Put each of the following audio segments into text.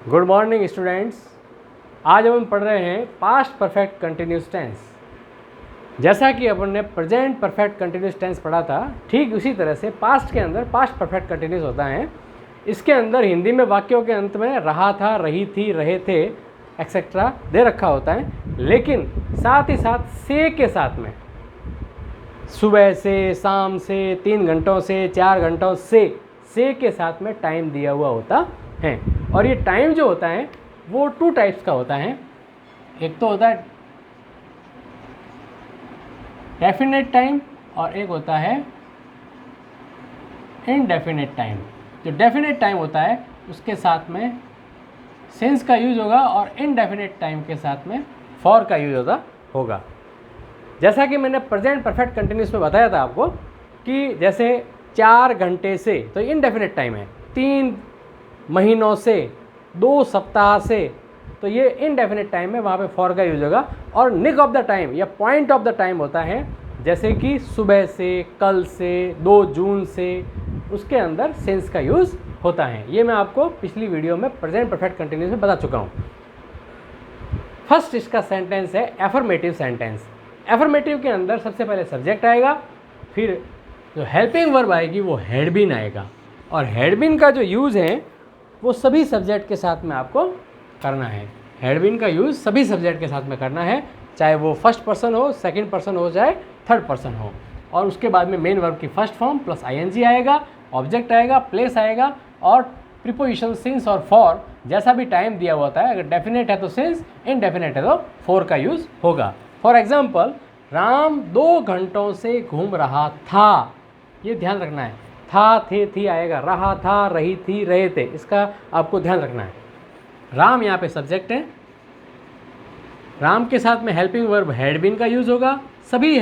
Good morning students. आज हम पढ़ रहे हैं पास्ट परफेक्ट कंटिन्यूस टेंस। जैसा कि अपन ने प्रेजेंट परफेक्ट कंटिन्यूस टेंस पढ़ा था, ठीक उसी तरह से पास्ट के अंदर पास्ट परफेक्ट कंटिन्यूस होता है। इसके अंदर हिंदी में वाक्यों के अंत में रहा था, रही थी, रहे थे एक्सेट्रा दे रखा होता है, लेकिन साथ ही साथ से के साथ में सुबह से, शाम से, 3 घंटों से, 4 घंटों से के साथ में टाइम दिया हुआ होता है। और ये टाइम जो होता है वो 2 टाइप्स का होता है। एक तो होता है डेफिनेट टाइम और एक होता है इनडेफिनेट टाइम। जो डेफिनेट टाइम होता है उसके साथ में सिंस का यूज होगा और इनडेफिनेट टाइम के साथ में फॉर का यूज होगा। जैसा कि मैंने प्रेजेंट परफेक्ट कंटिन्यूस में बताया था आपको कि जैसे 4 घंटे से तो इनडेफिनेट टाइम है, 3 महीनों से, 2 सप्ताह से, तो ये इनडेफिनेट टाइम है, वहाँ पे फॉर का यूज होगा। और निक ऑफ द टाइम या पॉइंट ऑफ द टाइम होता है, जैसे कि सुबह से, कल से, 2 जून से, उसके अंदर सिंस का यूज होता है। ये मैं आपको पिछली वीडियो में प्रेजेंट परफेक्ट कंटिन्यूस में बता चुका हूँ। फर्स्ट इसका सेंटेंस है एफर्मेटिव सेंटेंस। एफर्मेटिव के अंदर सबसे पहले सब्जेक्ट आएगा, फिर जो हेल्पिंग वर्ब आएगी वो हैड बीन आएगा, और हैड बीन का जो यूज़ है वो सभी सब्जेक्ट के साथ में आपको करना है। हैड बीन का यूज़ सभी सब्जेक्ट के साथ में करना है, चाहे वो फर्स्ट पर्सन हो, सेकंड पर्सन हो, चाहे थर्ड पर्सन हो। और उसके बाद में मेन वर्ब की फर्स्ट फॉर्म प्लस आईएनजी आएगा, ऑब्जेक्ट आएगा, प्लेस आएगा, और प्रीपोजिशन सिंस और फॉर जैसा भी टाइम दिया हुआ था। अगर डेफिनेट है तो सिंस, इनडेफिनेट है तो फॉर का यूज़ होगा। फॉर एग्जाम्पल, राम 2 घंटों से घूम रहा था, ये ध्यान रखना है। था, थे, थी आएगा, रहा था, रही थी, रहे थे, इसका आपको ध्यान रखना है। राम यहाँ पे सब्जेक्ट है, राम के साथ में हेल्पिंग वर्ब हैड बीन का यूज़ होगा, सभी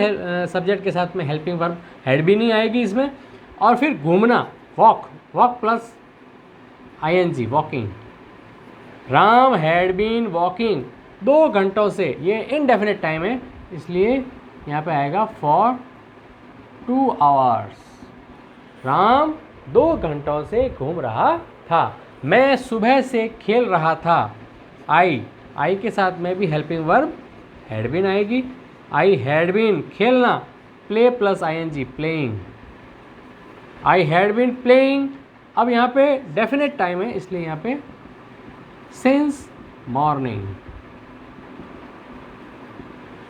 सब्जेक्ट के साथ में हेल्पिंग वर्ब हैड बीन ही आएगी इसमें। और फिर घूमना, walk, walk plus ING, walking. Ram had been walking 2 घंटों से, ये इनडेफिनेट टाइम है, इसलिए यहाँ पे आएगा फॉर 2 आवर्स। राम 2 घंटों से घूम रहा था। मैं सुबह से खेल रहा था, आई के साथ में भी हेल्पिंग वर्ब हैड बीन आएगी। आई हैड बीन, खेलना, play plus ING, playing. I had been playing. अब यहाँ पे डेफिनेट टाइम है, इसलिए यहाँ पे सिंस मॉर्निंग।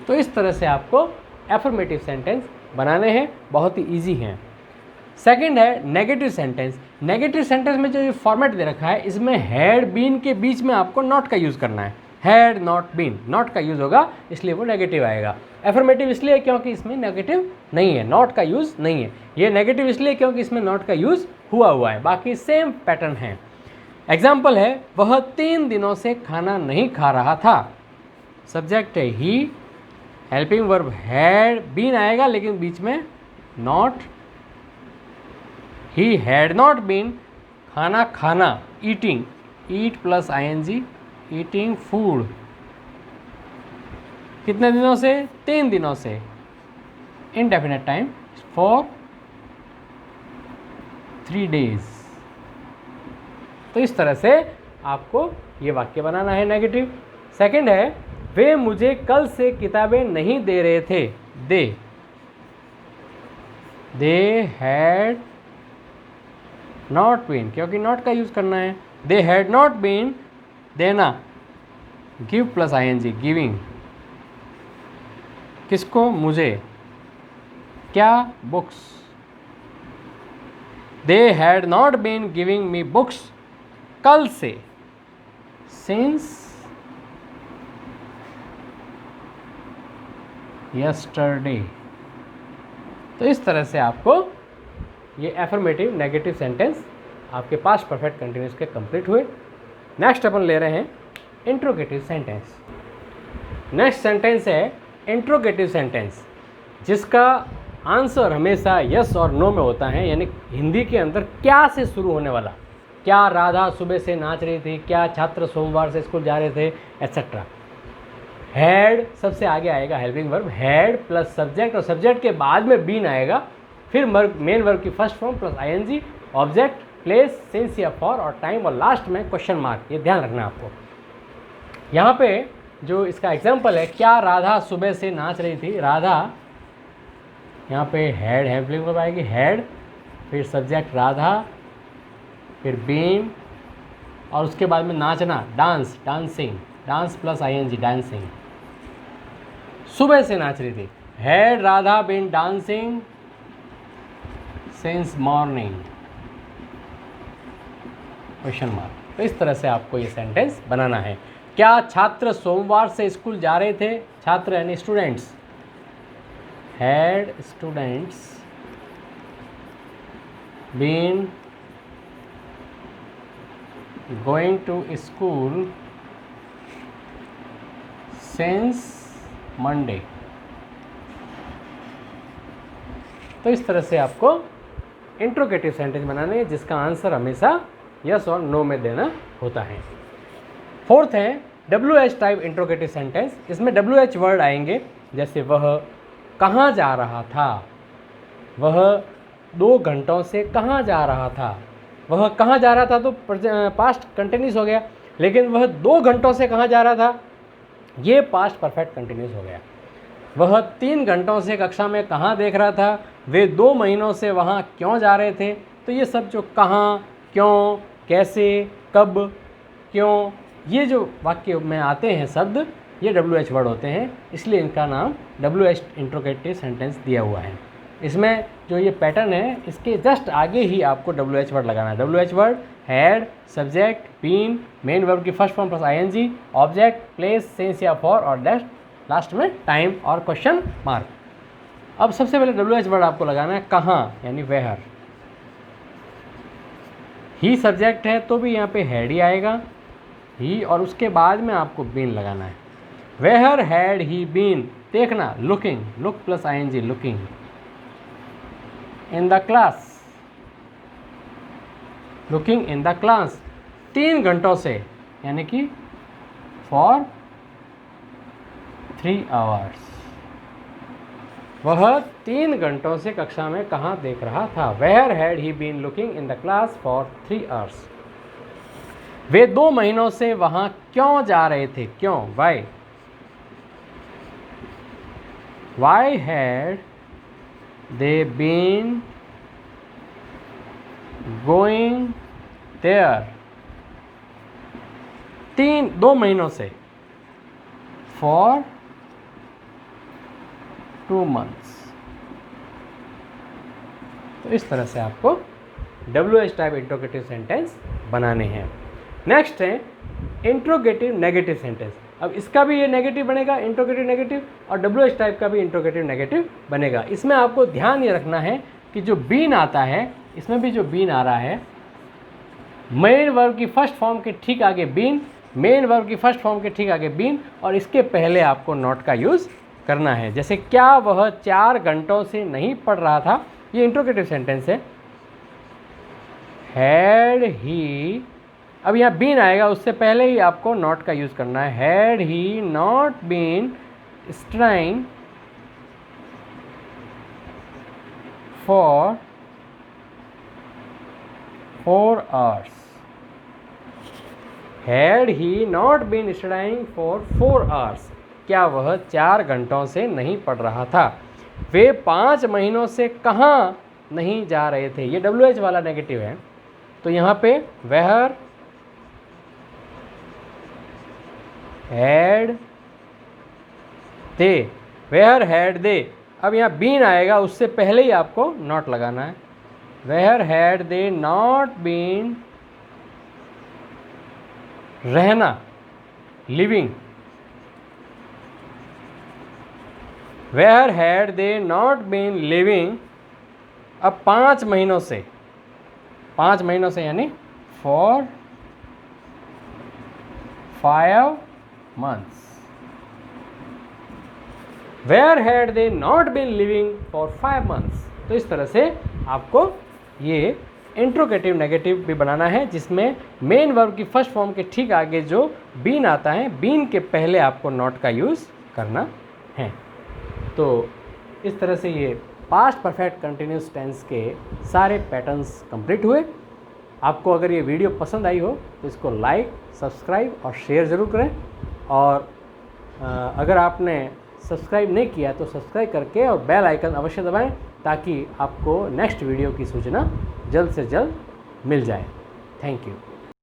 तो इस तरह से आपको एफर्मेटिव सेंटेंस बनाने हैं, बहुत ही ईजी हैं। सेकंड है नेगेटिव सेंटेंस। नेगेटिव सेंटेंस में जो फॉर्मेट दे रखा है, इसमें हैड बीन के बीच में आपको नॉट का यूज़ करना है। हैड नॉट बीन, नॉट का यूज़ होगा, इसलिए वो नेगेटिव आएगा। एफर्मेटिव इसलिए क्योंकि इसमें नेगेटिव नहीं है, नॉट का यूज़ नहीं है। ये नेगेटिव इसलिए क्योंकि इसमें नॉट का यूज़ हुआ है, बाकी सेम पैटर्न है। एग्जाम्पल है, वह 3 दिनों से खाना नहीं खा रहा था। सब्जेक्ट है ही, हेल्पिंग वर्ब हैड बीन आएगा, लेकिन बीच में not. He had not been, खाना खाना, eating, eat plus ING, eating food. कितने दिनों से? 3 दिनों से, इनडेफिनेट टाइम, फॉर 3 डेज। तो इस तरह से आपको ये वाक्य बनाना है नेगेटिव। सेकंड है, वे मुझे कल से किताबें नहीं दे रहे थे। दे हैड नॉट बीन, क्योंकि नॉट का यूज़ करना है। दे हैड नॉट बीन, देना, गिव प्लस आईएनजी, गिविंग। किसको? मुझे। क्या? Books. They had not been giving me books कल से, सिंस यस्टरडे। तो इस तरह से आपको ये एफर्मेटिव नेगेटिव सेंटेंस आपके पास्ट परफेक्ट कंटिन्यूस के कंप्लीट हुए। नेक्स्ट अपन ले रहे हैं इंट्रोगेटिव सेंटेंस। नेक्स्ट सेंटेंस है इंट्रोगेटिव सेंटेंस, जिसका आंसर हमेशा यस और नो में होता है, यानी हिंदी के अंदर क्या से शुरू होने वाला। क्या राधा सुबह से नाच रही थी? क्या छात्र सोमवार से स्कूल जा रहे थे? एट्सेट्रा। हैड सबसे आगे आएगा, helping verb had plus subject, और सब्जेक्ट के बाद में बीन आएगा, फिर मेन वर्ब की first form plus ING, object place, since या फॉर और टाइम और लास्ट में क्वेश्चन मार्क, ये ध्यान रखना है आपको। यहाँ पे जो इसका एग्जाम्पल है, क्या राधा सुबह से नाच रही थी। राधा, यहाँ पे हैड हेल्पिंग वर्ब आएगी, हैड, फिर सब्जेक्ट राधा, फिर बीन, और उसके बाद में नाचना, dance, dancing, dance plus ING, dancing. सुबह से नाच रही थी, had Radha been dancing since morning, question mark. तो इस तरह से आपको ये सेंटेंस बनाना है। क्या छात्र सोमवार से स्कूल जा रहे थे। छात्र यानी students, had students been going to school since Monday. तो इस तरह से आपको इंट्रोगेटिव सेंटेंस बनाने हैं जिसका आंसर हमेशा यस और नो में देना होता है। फोर्थ है WH टाइप इंट्रोगेटिव सेंटेंस। इसमें WH वर्ड आएंगे, जैसे वह कहाँ जा रहा था, वह 2 घंटों से कहाँ जा रहा था। वह कहाँ जा रहा था तो पास्ट कंटिन्यूस हो गया, लेकिन वह 2 घंटों से कहाँ जा रहा था, ये पास्ट परफेक्ट कंटिन्यूस हो गया। वह 3 घंटों से कक्षा में कहाँ देख रहा था, वे 2 महीनों से वहाँ क्यों जा रहे थे। तो ये सब जो कहाँ, क्यों, कैसे, कब, क्यों, ये जो वाक्य में आते हैं शब्द, ये WH वर्ड होते हैं, इसलिए इनका नाम WH इंट्रोगेटिव सेंटेंस दिया हुआ है। इसमें जो ये पैटर्न है, इसके जस्ट आगे ही आपको WH वर्ड लगाना है। WH word had, subject, been, main verb की first form plus ING, object, place, since या फॉर और लास्ट में टाइम और क्वेश्चन मार्क। अब सबसे पहले WH वर्ड आपको लगाना है कहाँ, यानी वेयर। ही सब्जेक्ट है तो भी यहाँ पे हैड ही आएगा, ही, और उसके बाद में आपको बीन लगाना है। वेयर हैड ही बीन, देखना, looking, look plus ING, looking. In the class, looking in the class. 3 घंटों से, यानी कि फॉर 3 आवर्स। वह 3 घंटों से कक्षा में कहाँ देख रहा था। Where had he been looking in the class for 3 hours. वे 2 महीनों से वहाँ क्यों जा रहे थे, क्यों, why. Why had they been going there. 2 महीनों से, फॉर 2 months। तो इस तरह से आपको WH टाइप इंट्रोगेटिव सेंटेंस बनाने हैं। नेक्स्ट है इंट्रोगेटिव नेगेटिव सेंटेंस। अब इसका भी ये नेगेटिव बनेगा, इंट्रोगेटिव नेगेटिव, और WH टाइप का भी इंट्रोगेटिव नेगेटिव बनेगा। इसमें आपको ध्यान ये रखना है कि जो बीन आता है, इसमें भी जो बीन आ रहा है, मेन वर्ब की फर्स्ट फॉर्म के ठीक आगे बीन, मेन वर्ब की फर्स्ट फॉर्म के ठीक आगे बीन, और इसके पहले आपको नॉट का यूज़ करना है। जैसे क्या वह 4 घंटों से नहीं पढ़ रहा था, ये इंट्रोगेटिव सेंटेंस है। हैड ही, अब यहाँ बीन आएगा, उससे पहले ही आपको नॉट का यूज़ करना है। Had he not been studying for 4 hours। Had he not been studying for 4 hours। क्या वह 4 घंटों से नहीं पढ़ रहा था। वे 5 महीनों से कहाँ नहीं जा रहे थे, ये WH वाला नेगेटिव है। तो यहाँ पे where had they, where had they. अब यहाँ बीन आएगा, उससे पहले ही आपको नॉट लगाना है। Where had they not been, रहना, living. Where had they not been living. अब 5 महीनों से, 5 महीनों से यानी for 5 months। Where had they not been living for 5 months। तो इस तरह से आपको ये इंट्रोगेटिव नेगेटिव भी बनाना है, जिसमें मेन वर्ब की फर्स्ट फॉर्म के ठीक आगे जो बीन आता है, बीन के पहले आपको नॉट का यूज़ करना है। तो इस तरह से ये पास्ट परफेक्ट कंटिन्यूस टेंस के सारे पैटर्न्स कंप्लीट हुए। आपको अगर ये वीडियो पसंद आई हो तो इसको लाइक, सब्सक्राइब और शेयर ज़रूर करें। और अगर आपने सब्सक्राइब नहीं किया तो सब्सक्राइब करके और बेल आइकन अवश्य दबाएं ताकि आपको नेक्स्ट वीडियो की सूचना जल्द से जल्द मिल जाए। Thank you.